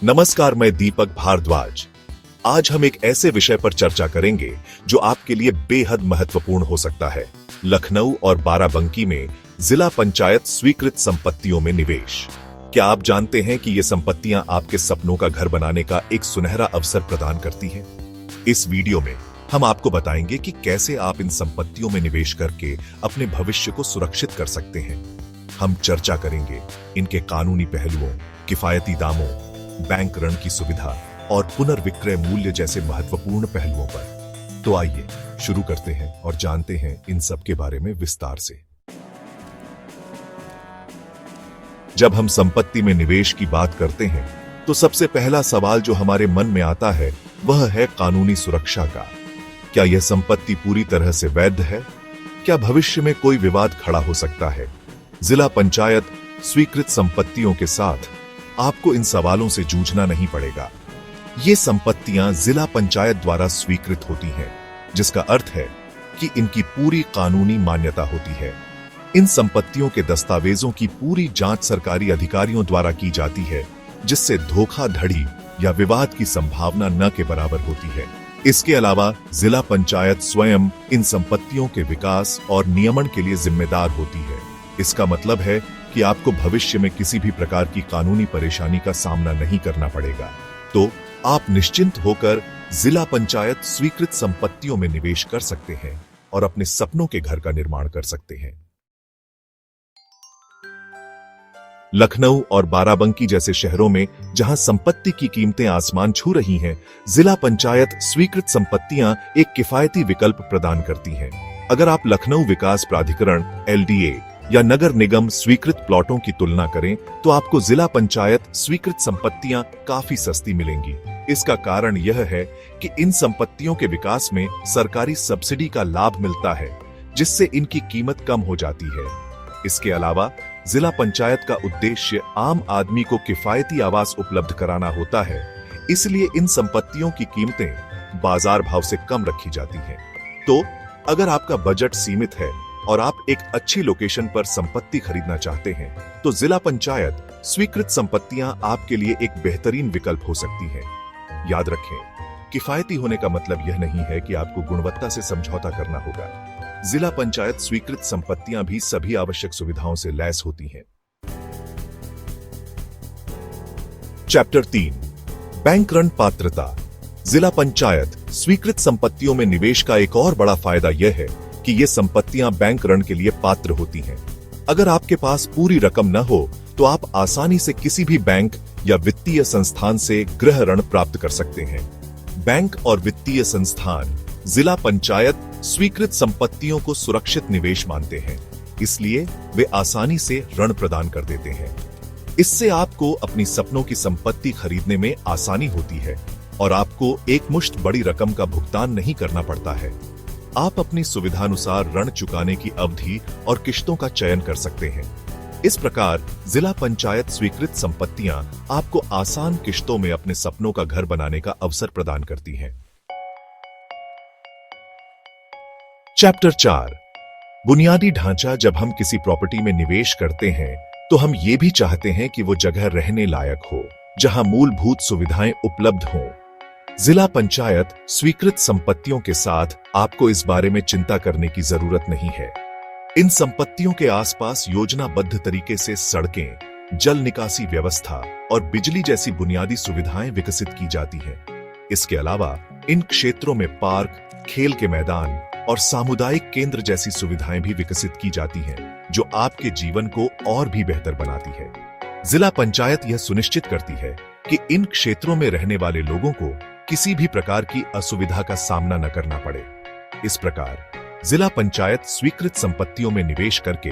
नमस्कार, मैं दीपक भारद्वाज। आज हम एक ऐसे विषय पर चर्चा करेंगे जो आपके लिए बेहद महत्वपूर्ण हो सकता है। लखनऊ और बाराबंकी में जिला पंचायत स्वीकृत संपत्तियों में निवेश। क्या आप जानते हैं कि ये संपत्तियां आपके सपनों का घर बनाने का एक सुनहरा अवसर प्रदान करती हैं? इस वीडियो में हम आपको बताएंगे कि कैसे आप इन संपत्तियों में निवेश करके अपने भविष्य को सुरक्षित कर सकते हैं। हम चर्चा करेंगे इनके कानूनी पहलुओं, किफायती दामों, बैंक ऋण की सुविधा और पुनर्विक्रय मूल्य जैसे महत्वपूर्ण पहलुओं पर। तो आइए शुरू करते हैं और जानते हैं इन सब के बारे में विस्तार से। जब हम संपत्ति में निवेश की बात करते हैं तो सबसे पहला सवाल जो हमारे मन में आता है वह है कानूनी सुरक्षा का। क्या यह संपत्ति पूरी तरह से वैध है? क्या भविष्य में कोई विवाद खड़ा हो सकता है? जिला पंचायत स्वीकृत संपत्तियों के साथ आपको इन सवालों से जूझना नहीं पड़ेगा। ये संपत्तियां जिला पंचायत द्वारा स्वीकृत होती हैं, जिसका अर्थ है कि इनकी पूरी कानूनी मान्यता होती है। इन संपत्तियों के दस्तावेजों की पूरी जांच सरकारी अधिकारियों द्वारा की जाती है, जिससे धोखाधड़ी या विवाद की संभावना न के बराबर होती है। इसके अलावा जिला पंचायत स्वयं इन संपत्तियों के विकास और नियमन के लिए जिम्मेदार होती है। इसका मतलब है कि आपको भविष्य में किसी भी प्रकार की कानूनी परेशानी का सामना नहीं करना पड़ेगा। तो आप निश्चिंत होकर जिला पंचायत स्वीकृत संपत्तियों में निवेश कर सकते हैं और अपने सपनों के घर का निर्माण कर सकते हैं। लखनऊ और बाराबंकी जैसे शहरों में जहां संपत्ति की कीमतें आसमान छू रही हैं, जिला पंचायत स्वीकृत संपत्तियां एक किफायती विकल्प प्रदान करती हैं। अगर आप लखनऊ विकास प्राधिकरण (LDA) या नगर निगम स्वीकृत प्लॉटों की तुलना करें तो आपको जिला पंचायत स्वीकृत संपत्तियां काफी सस्ती मिलेंगी। इसका कारण यह है कि इन संपत्तियों के विकास में सरकारी सब्सिडी का लाभ मिलता है, जिससे इनकी कीमत कम हो जाती है। इसके अलावा जिला पंचायत का उद्देश्य आम आदमी को किफायती आवास उपलब्ध कराना होता है, इसलिए इन संपत्तियों की कीमतें बाजार भाव से कम रखी जाती हैं। तो अगर आपका बजट सीमित है और आप एक अच्छी लोकेशन पर संपत्ति खरीदना चाहते हैं, तो जिला पंचायत स्वीकृत संपत्तियां आपके लिए एक बेहतरीन विकल्प हो सकती हैं। याद रखें, किफायती होने का मतलब यह नहीं है कि आपको गुणवत्ता से समझौता करना होगा। जिला पंचायत स्वीकृत संपत्तियां भी सभी आवश्यक सुविधाओं से लैस होती हैं। चैप्टर 3, बैंक ऋण पात्रता। जिला पंचायत स्वीकृत संपत्तियों में निवेश का एक और बड़ा फायदा यह है कि ये संपत्तियां बैंक ऋण के लिए पात्र होती हैं। अगर आपके पास पूरी रकम न हो तो आप आसानी से किसी भी बैंक या वित्तीय संस्थान से गृह ऋण प्राप्त कर सकते हैं। बैंक और वित्तीय संस्थान जिला पंचायत स्वीकृत संपत्तियों को सुरक्षित निवेश मानते हैं, इसलिए वे आसानी से ऋण प्रदान कर देते हैं। इससे आपको अपनी सपनों की संपत्ति खरीदने में आसानी होती है और आपको एकमुश्त बड़ी रकम का भुगतान नहीं करना पड़ता है। आप अपनी सुविधानुसार ऋण चुकाने की अवधि और किश्तों का चयन कर सकते हैं। इस प्रकार जिला पंचायत स्वीकृत संपत्तियां आपको आसान किश्तों में अपने सपनों का घर बनाने का अवसर प्रदान करती हैं। चैप्टर 4, बुनियादी ढांचा। जब हम किसी प्रॉपर्टी में निवेश करते हैं तो हम ये भी चाहते हैं कि वो जगह रहने लायक हो, जहां मूलभूत सुविधाएं उपलब्ध हों। जिला पंचायत स्वीकृत संपत्तियों के साथ आपको इस बारे में चिंता करने की जरूरत नहीं है। इन संपत्तियों के आसपास योजनाबद्ध तरीके से सड़कें, जल निकासी व्यवस्था और बिजली जैसी बुनियादी सुविधाएं विकसित की जाती हैं। इसके अलावा इन क्षेत्रों में पार्क, खेल के मैदान और सामुदायिक केंद्र जैसी सुविधाएं भी विकसित की जाती हैं, जो आपके जीवन को और भी बेहतर बनाती है। जिला पंचायत यह सुनिश्चित करती है कि इन क्षेत्रों में रहने वाले लोगों को किसी भी प्रकार की असुविधा का सामना न करना पड़े। इस प्रकार जिला पंचायत स्वीकृत संपत्तियों में निवेश करके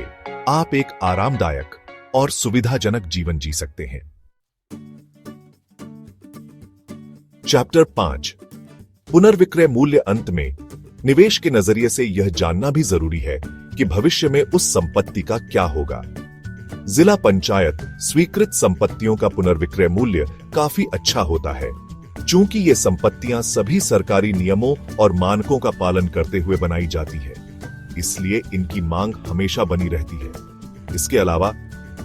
आप एक आरामदायक और सुविधाजनक जीवन जी सकते हैं। चैप्टर 5, पुनर्विक्रय मूल्य। अंत में निवेश के नजरिए से यह जानना भी जरूरी है कि भविष्य में उस संपत्ति का क्या होगा। जिला पंचायत स्वीकृत संपत्तियों का पुनर्विक्रय मूल्य काफी अच्छा होता है, चूंकि ये संपत्तियां सभी सरकारी नियमों और मानकों का पालन करते हुए बनाई जाती है, इसलिए इनकी मांग हमेशा बनी रहती है। इसके अलावा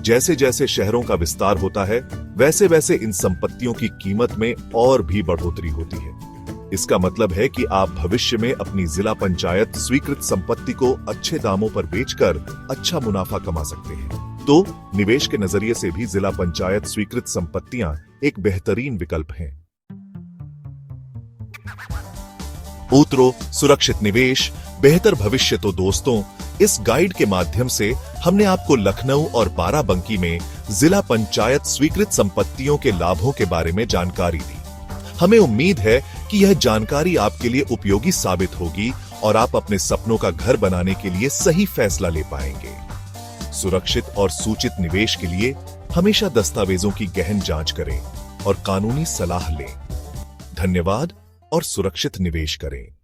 जैसे जैसे शहरों का विस्तार होता है, वैसे वैसे इन संपत्तियों की कीमत में और भी बढ़ोतरी होती है। इसका मतलब है कि आप भविष्य में अपनी जिला पंचायत स्वीकृत संपत्ति को अच्छे दामों पर बेचकर अच्छा मुनाफा कमा सकते हैं। तो निवेश के नजरिए से भी जिला पंचायत स्वीकृत संपत्तियां एक बेहतरीन विकल्प हैं। उतरो सुरक्षित निवेश, बेहतर भविष्य। तो दोस्तों, इस गाइड के माध्यम से हमने आपको लखनऊ और बाराबंकी में जिला पंचायत स्वीकृत संपत्तियों के लाभों के बारे में जानकारी दी। हमें उम्मीद है कि यह जानकारी आपके लिए उपयोगी साबित होगी और आप अपने सपनों का घर बनाने के लिए सही फैसला ले पाएंगे। सुरक्षित और सूचित निवेश के लिए हमेशा दस्तावेजों की गहन जांच करें और कानूनी सलाह लें। धन्यवाद और सुरक्षित निवेश करें।